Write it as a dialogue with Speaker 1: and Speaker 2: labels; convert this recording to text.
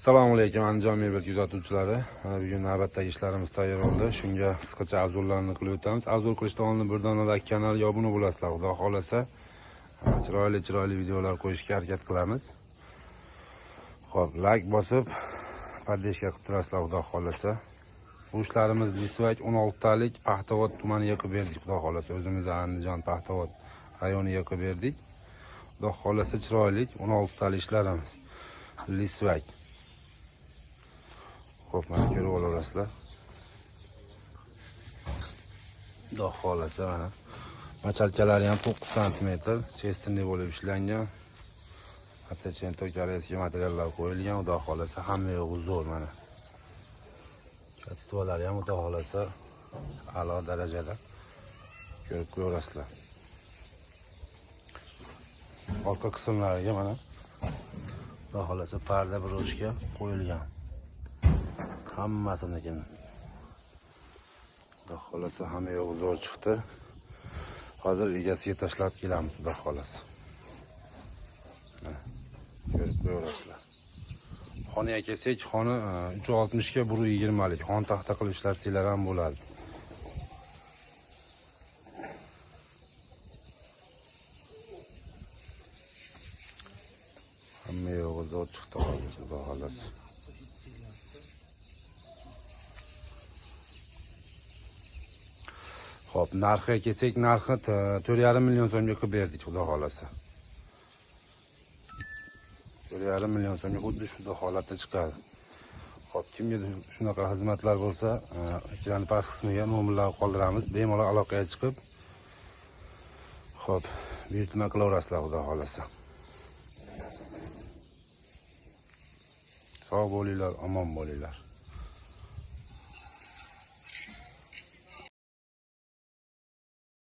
Speaker 1: Assalomu alaykum Andijon mebel kuzatuvchilari. Bugun navbatdagi ishlarimiz tayyor bo'ldi. Shunga qisqacha avzullarni qilib o'tamiz. Avzul qilishdan oldin bir donadagi kanalga obuna bo'lasizlar. Xudo xolasa chiroyli videolar qo'yishga harakat qilamiz. Xo'p, like bosib, poddeshka qilib turasizlar xudo xolasa. Bu ishlarimiz Lisvak 16 talik Paxtavod tumaniga qilib berdik xudo xolasa. O'zimiz Andijon Paxtavod rayoniga qilib berdik. Xudo xolasa chiroyli 16 talik ishlarimiz. Lisvak. Xo'p, mana ko'rib olasizlar. Xudo xolasa mana machalkalari ham 9 sm chestinli bo'lib ishlangan. Hatto chento koreyskiy materiallar qo'yilgan. Xudo xolasa hamma yo'g'i zo'r mana. Katistovalari ham xudo xolasa a'lo darajada. Ko'rib ko'rasizlar. Orqa qismlariga mana xudo xolasa parda broshka qo'yilgan. Hammasini xudo xolasa hamma yo'g'i zo'r chiqdi. Hozir egasiga tashlab kelamiz xudo xolasa. Ko'rib ko'rasizlar. Xonaga kelsak, xona 360 ga 120 lik. Xon taxta qilib ishlatsanglar ham bo'ladi. Hamma yo'g'i zo'r chiqdi xudo xolasa. Xo'p, narxiga kelsak, narxi 4,5 million so'mga qilib berdik xudo xolasa. 4,5 million so'mga xuddi shu holatda chiqadi. Xo'p, kimga shunaqa xizmatlar bo'lsa, ekran past qismiga nomerlar qoldiramiz. Bemalol aloqaga chiqib, xo'p, buyurtma qilaverasizlar xudo xolasa. Sog' bo'linglar, omon bo'linglar.